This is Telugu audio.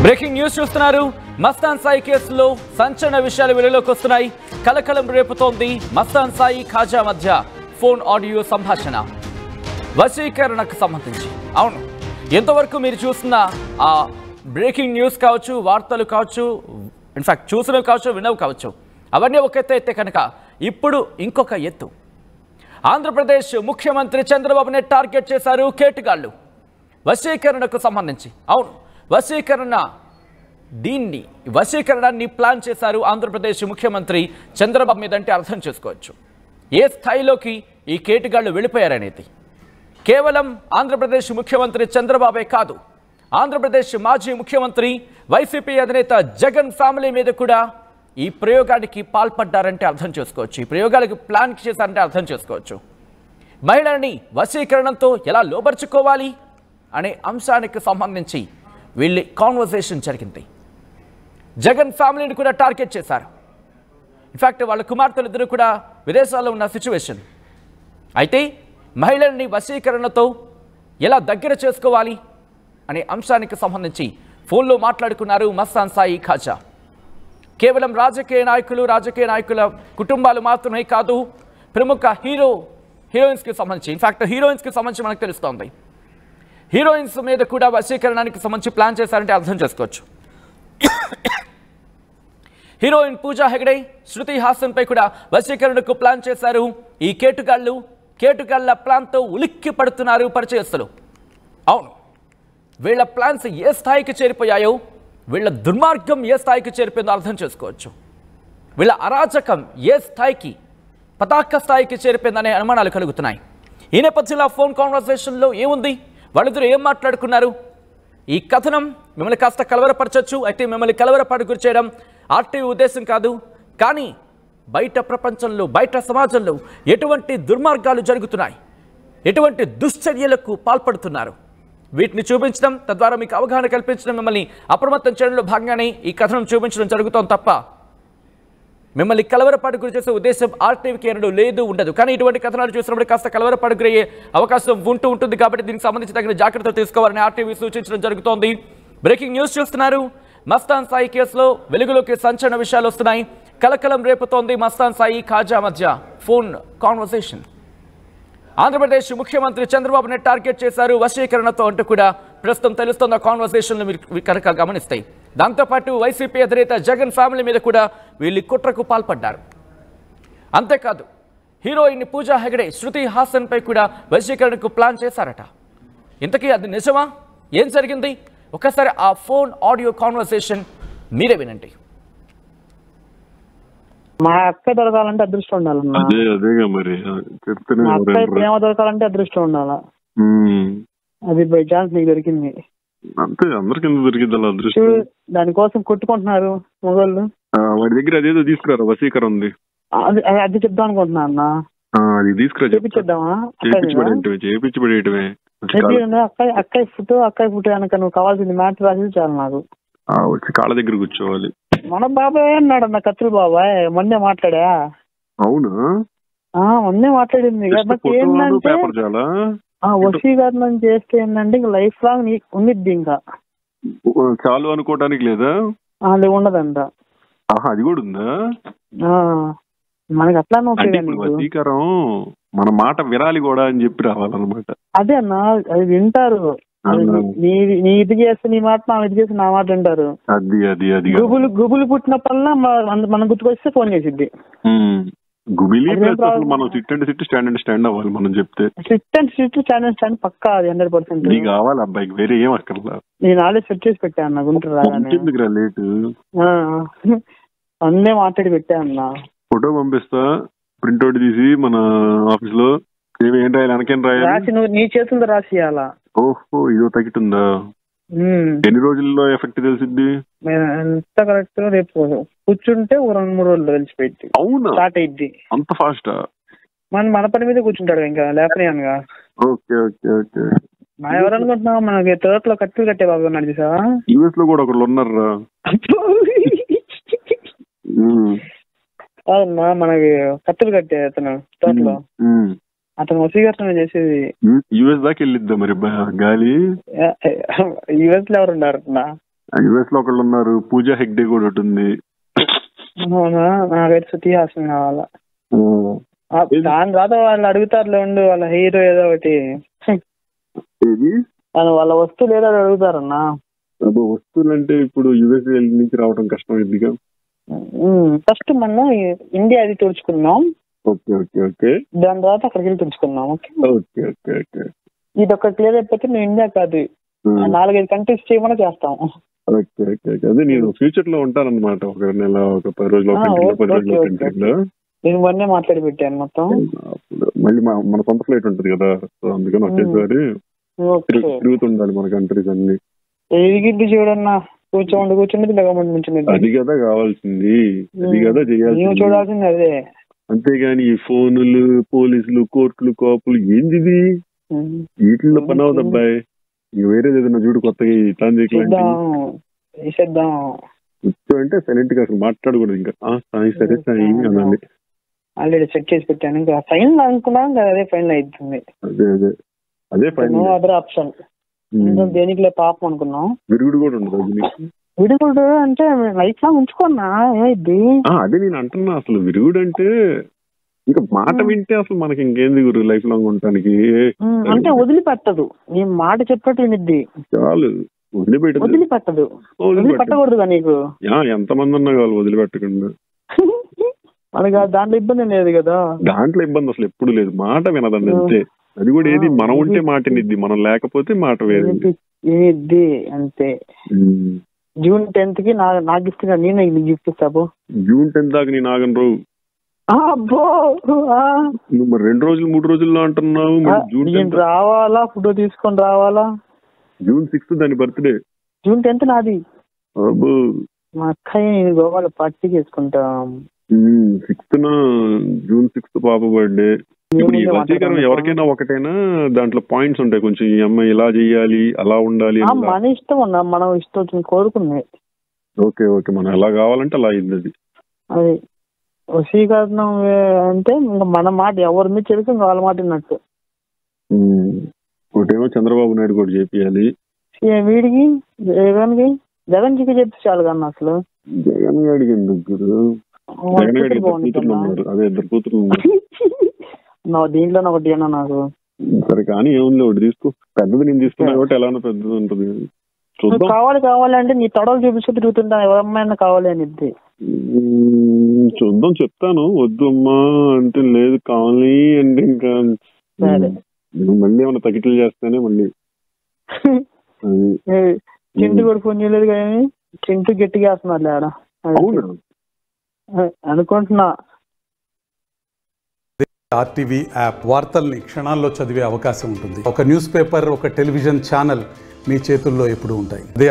బ్రేకింగ్ న్యూస్ చూస్తున్నారు. మస్తాన్ సాయి కేసులో సంచలన విషయాలు వెలుగులోకి వస్తున్నాయి. కలకలం రేపుతోంది మస్తాన్ సాయి ఖాజా మధ్య ఫోన్ ఆడియో సంభాషణ వశీకరణకు సంబంధించి. అవును, ఎంతవరకు మీరు చూస్తున్న ఆ బ్రేకింగ్ న్యూస్ కావచ్చు, వార్తలు కావచ్చు, ఇన్ఫాక్ట్ చూసినవి కావచ్చు, వినవి కావచ్చు, అవన్నీ ఒక ఎత్తు అయితే కనుక ఇప్పుడు ఇంకొక ఎత్తు. ఆంధ్రప్రదేశ్ ముఖ్యమంత్రి చంద్రబాబుని టార్గెట్ చేశారు కేటుగాళ్లు వశీకరణకు సంబంధించి. అవును, వశీకరణాన్ని ప్లాన్ చేశారు ఆంధ్రప్రదేశ్ ముఖ్యమంత్రి చంద్రబాబు మీద అంటే అర్థం చేసుకోవచ్చు ఏ స్థాయిలోకి ఈ కేటుగాళ్లు వెళ్ళిపోయారనేది. కేవలం ఆంధ్రప్రదేశ్ ముఖ్యమంత్రి చంద్రబాబే కాదు, ఆంధ్రప్రదేశ్ మాజీ ముఖ్యమంత్రి వైసీపీ అధినేత జగన్ ఫ్యామిలీ మీద కూడా ఈ ప్రయోగానికి పాల్పడ్డారంటే అర్థం చేసుకోవచ్చు, ఈ ప్రయోగాలకు ప్లాన్ చేశారంటే అర్థం చేసుకోవచ్చు. మహిళని వశీకరణంతో ఎలా లోబర్చుకోవాలి అనే అంశానికి సంబంధించి వీళ్ళ కాన్వర్సేషన్ జరిగింది. జగన్ ఫ్యామిలీని కూడా టార్గెట్ చేశారు. ఇన్ఫ్యాక్ట్ వాళ్ళ కుమార్తెలు ఇద్దరు కూడా విదేశాల్లో ఉన్న సిచ్యువేషన్. అయితే మహిళల్ని వశీకరణతో ఎలా దగ్గర చేసుకోవాలి అనే అంశానికి సంబంధించి ఫోన్లో మాట్లాడుకున్నారు మస్తాన్ సాయి ఖాజా. కేవలం రాజకీయ నాయకుల కుటుంబాలు మాత్రమే కాదు, ప్రముఖ హీరోయిన్స్కి సంబంధించి, ఇన్ఫ్యాక్ట్ హీరోయిన్స్కి సంబంధించి మనకు తెలుస్తోంది. హీరోయిన్స్ మీద కూడా వశీకరణానికి సంబంధించి ప్లాన్ చేశారంటే అర్థం చేసుకోవచ్చు. హీరోయిన్ పూజా హెగ్డే, శృతి హాసన్ పై కూడా వశీకరణకు ప్లాన్ చేశారు ఈ కేటుగాళ్ల ప్లాన్తో ఉలిక్కి పడుతున్నారు పరిచయస్తులు. అవును, వీళ్ళ ప్లాన్స్ ఏ స్థాయికి చేరిపోయాయో, వీళ్ళ దుర్మార్గం ఏ స్థాయికి చేరిపోయిందో అర్థం చేసుకోవచ్చు. వీళ్ళ అరాచకం ఏ స్థాయికి, పతాక స్థాయికి చేరిపోయిందనే అనుమానాలు కలుగుతున్నాయి. ఈ నేపథ్యంలో ఫోన్ కాన్వర్సేషన్లో ఏముంది, వాళ్ళిద్దరూ ఏం మాట్లాడుకున్నారు, ఈ కథనం మిమ్మల్ని కాస్త కలవరపరచవచ్చు. అయితే మిమ్మల్ని కలవరపాటు గురి చేయడం ఆర్టీవీ ఉద్దేశం కాదు. కానీ బయట ప్రపంచంలో, బయట సమాజంలో ఎటువంటి దుర్మార్గాలు జరుగుతున్నాయి, ఎటువంటి దుశ్చర్యలకు పాల్పడుతున్నారు, వీటిని చూపించడం, తద్వారా మీకు అవగాహన కల్పించడం, మిమ్మల్ని అప్రమత్తం చేయడంలో భాగంగానే ఈ కథనం చూపించడం జరుగుతోంది తప్ప మిమ్మల్ని కలవరపాటు గురి చేసే ఉద్దేశం ఆర్టీవీకి ఎన్నడూ లేదు, ఉండదు. కానీ ఇటువంటి కథనాలు చూసినప్పుడు కాస్త కలవరపాటు గురయ్యే అవకాశం ఉంటుంది. కాబట్టి దీనికి సంబంధించి తగిన జాగ్రత్తలు తీసుకోవాలని ఆర్టీవీ సూచించడం జరుగుతోంది. బ్రేకింగ్ న్యూస్ చూస్తున్నారు. మస్తాన్ సాయి కేసులో వెలుగులోకి సంచలన విషయాలు వస్తున్నాయి. కలకలం రేపుతోంది మస్తాన్ సాయి ఖాజా మధ్య ఫోన్ కాన్వర్సేషన్. ఆంధ్రప్రదేశ్ ముఖ్యమంత్రి చంద్రబాబుని టార్గెట్ చేశారు వశీకరణతో అంటూ కూడా ప్రస్తుతం తెలుస్తోన్న కాన్వర్సేషన్లు మీరు కనుక గమనిస్తాయి. దాంతోపాటు వైసీపీ అధినేత జగన్ ఫ్యామిలీ మీద కూడా వీళ్ళు కుట్రకు పాల్పడ్డారు. అంతేకాదు, హీరోయిన్ పూజా హెగ్డే, శృతి హాసన్ పై కూడా వశీకరణకు ప్లాన్ చేశారట. ఇంతకీ అది నిజమా? ఏం జరిగింది? ఒకసారి ఆ ఫోన్ ఆడియో కాన్వర్సేషన్ మీరే వినండి. మా అక్క దొరకాలంటే అదృష్టం ఉండాలి, మా అక్క ప్రేమ దొరకాలంటే అదృష్టం ఉండాలా. అది బై ఛాన్స్ నీకు దొరికింది అంతే, అందరికి దొరికింది అలా అదృష్టం. దానికోసం కొట్టుకుంటున్నారు మొగోళ్ళు. వాడి దగ్గర అదేదో తీసుకురా, వశీకరణ ఉంది, అది చెప్దాం అనుకుంటున్నా అన్న. అది తీసుకురా, చేపించేద్దామా? చేపించబడేయటమే. అక్కయ్య ఫోటో కనుక నువ్వు కావాల్సింది మ్యాటర్ రాసి చాలు నాకు. వచ్చి కాళ్ళ దగ్గర కూర్చోవాలి. మన బాబాయ్ అన్నాడు అన్న, కత్తులు బాబాయ్ మొన్నే మాట్లాడా. అవునా? మొన్నే మాట్లాడింది. ఏంటంటే వశీకరణం చేస్తే ఏంటంటే ఇంకా లైఫ్ లాంగ్ ఉండిద్ది, ఇంకా చాలు అనుకోవడానికి లేదా? అది ఉండదంట. అది కూడా ఉందా? మనకి అట్లా వశీకరం మన మాట వినాలి కూడా అని చెప్పి రావాలన్నమాట. అదే అన్న, అది వింటారు. నీ ఇది చేస్తే నీ మాట, నా ఇది చేస్తే నా మాట వింటారు. గుబులు పుట్టినప్పుడల్లా మనం గుర్తుకొస్తే ఫోన్ చేసిద్ది. మనం సిట్ అండ్ స్టాండ్ అవ్వాలి. మనం చెప్తే స్టాండ్ పక్కా, అది 100% కావాలి అబ్బాయికి, వేరే ఏం అక్కర్లా. నేను ఆల్రెడీ సెట్ చేసి పెట్టా అన్న, గుంటూరు రాగానే లేటు అన్నే మాట్లాడి పెట్టా అన్న. ఫోటో పంపిస్తా, ప్రింట్అవుట్ తీసి మన ఆఫీస్ లో ఏం రాయాలి, వెనకేం రాయాలి రాసి నువ్వు నీ చేతులతో రాసి ఇవ్వాలా. ఓహో, ఇదో తగ్గుతుందా? ఎన్ని రోజుల్లో ఎఫెక్ట్ తెలిసిద్ది? ఎంత కరెక్ట్ గా రేపు కూర్చుంటే 2-3 రోజుల్లో తెలిసిపోయింది. అవునా? స్టార్ట్ అయింది అంత ఫాస్ట్? మన పని మీద కూర్చుంటాడు ఇంకా లేపనిగా. Okay okay okay. మా ఎవరనుకుంటున్నావు, మనకి తోటలో కట్టెలు కట్టే బాబు ఉన్నాడు చూసావా? యూఎస్ లో కూడా ఒకళ్ళు ఉన్నారా? కాదమ్మా, మనకి కట్టెలు కట్టే అతను తోటలో, అతను వశీకరణ చేసేది. యుఎస్ దాకా వెళ్ళిద్దా మరి గాలి? యుఎస్ లో ఎవరు ఉన్నారు? యుఎస్ లో ఒకళ్ళు ఉన్నారు, పూజా హెగ్డే కూడా ఒకటి ఉంది. అవునా, నాకైతే శృతి హాసన్ కావాలా. దాని తర్వాత వాళ్ళు అడుగుతారులే ఉండు, వాళ్ళ హీరో ఏదో ఒకటి వాళ్ళ వస్తువులు ఏదో అడుగుతారన్నా. వస్తువులు అంటే ఇప్పుడు యుఎస్ నుంచి రావడం కష్టం అయిందిగా. ఫస్ట్ మనం ఇండియా అది తుడుచుకున్నాం. Okay okay okay. దాని తర్వాత అక్కడికి వెళ్ళి తుడుచుకున్నాం. Okay okay okay okay. ఇది ఒక క్లియర్ అయిపోతే నువ్వు ఇండియా కాదు 4-5 కంట్రీస్ చేయమని చేస్తాం. Okay okay okay. అదే నేను ఫ్యూచర్ లో ఉంటానన్నమాట, ఒక నెల, ఒక 10 రోజులు, 10 రోజులు కంట్రీలో. నేను మొన్నే మాట్లాడి పెట్టాను మొత్తం. మళ్ళీ మన సొంత ఫ్లైట్ ఉంటుంది కదా, సో అందుకని ఒకేసారి తిరుగుతుండాలి మన కంట్రీస్ అన్ని. ఎదిగిద్ది చూడన్నా, కూర్చోండి లేకపోతే నుంచుంది. అది కదా కావాల్సింది, అది కదా చేయాల్సింది, చూడాల్సింది అదే. అంతేగాని ఈ ఫోనులు, పోలీసులు, కోర్టులు, కోపులు ఏంది వీటిల్లో పని అవుతుంది అబ్బాయి. ఇంక వేరేది ఏదైనా చూడు కొత్తగా అంటే సైలెంట్ గా అసలు మాట్లాడకూడదు. ఇంకా సాయి సరే సాయి అనండి. ఆల్రెడీ చెక్ చేసి పెట్టాను. ఇంకా ఫైన్ అనుకున్నాం కదా, అదే ఫైన్ అవుతుంది. అదే అదే అదే ఫైన్. అదర్ ఆప్షన్ దేనికి పాపం అనుకున్నాం. విరుగుడు కూడా ఉండదు. విరుగుడు అంటే లైఫ్ లాంగ్ ఉంచుకున్నా ఏమైద్ది. అదే నేను అంటున్నా, అసలు విరుగుడు అంటే ఇంకా మాట వింటే అసలు మనకి ఇంకేంది గురు లైఫ్ లాంగ్ ఉండటానికి. అంటే వదిలిపెట్టదు, నీ మాట చెప్పట్టు వినిద్ది చాలు. వదిలిపెట్టదు, వదిలిపెట్టకూడదుగా నీకు. ఎంతమంది ఉన్నా కావాలి వదిలిపెట్టకుండా. మనకి దాంట్లో ఇబ్బంది లేదు కదా. దాంట్లో ఇబ్బంది అసలు ఎప్పుడు లేదు, మాట వినదండి అంతే. అది కూడా ఏది మనం ఉంటే మాట నిద్ది, మనం లేకపోతే మాట వేరేది అంతే. జూన్ 10th కి నా గిఫ్ట్ నేను గిఫ్ట్ ఇస్తాను. జూన్ 10th దాకా నేను ఆగను రావు. నువ్వు మరి 2 రోజులు 3 రోజుల్లో అంటున్నావు. రావాలా, ఫోటో తీసుకొని రావాలా. జూన్ 6th దాని బర్త్డే. జూన్ 10th నాది. మా అక్కయ్య నేను గోవాలో పార్టీ చేసుకుంటాం. 6th జూన్ 6th పాప బర్త్డే. ఇప్పుడు ఈ వశీకరణ ఎవరికైనా ఒకటైనా దాంట్లో పాయింట్స్ ఉంటాయి కొంచెం. ఈ అమ్మాయి ఇలా చెయ్యాలి, అలా ఉండాలి, మన ఇష్టం ఉన్నా మనం ఇష్టం వచ్చింది కోరుకున్నాయి. ఓకే ఓకే, మనం ఎలా కావాలంటే అలా అయింది. అది వశీకరణం అంటే ఇంకా మన మాట ఎవరి మీద చెడుకు వాళ్ళ మాట విన్నట్టు. ఒకటేమో చంద్రబాబు నాయుడు కూడా చేపియాలి. వీడికి జగన్కి చెప్తే చాలు కన్నా. అసలు జగన్ గారికి ఎందుకు? జగన్ గారికి 2 కూతుర్లు ఉన్నారు. అదే 2 కూతుర్లు ఉన్నారు. దీంట్లో ఒకటి అన్నా నాకు. సరే కానీ ఏముంది, ఒకటి తీసుకో. పెద్దది నేను తీసుకున్నా కాబట్టి ఎలా పెద్దది ఉంటుంది. కావాలి అంటే నీ తొడలు చూపిస్తూ తిరుగుతుంటా, ఎవరమ్మాయినా కావాలి అనిద్ది. చూద్దాం, చెప్తాను. వద్దు అమ్మా అంటే లేదు, కావాలి అంటే ఇంకా మళ్ళీ ఏమైనా తగిట్లు చేస్తేనే మళ్ళీ. చింటూ కూడా ఫోన్ చేయలేదు కానీ చింటూ గట్టిగా వేస్తున్నారు ఆడ. అవునా అనుకుంటున్నా. ఆర్టీవీ యాప్ వార్తల్ని క్షణాల్లో చదివే అవకాశం ఉంటుంది. ఒక న్యూస్ పేపర్, ఒక టెలివిజన్ ఛానల్ మీ చేతుల్లో ఎప్పుడు ఉంటాయి. అదే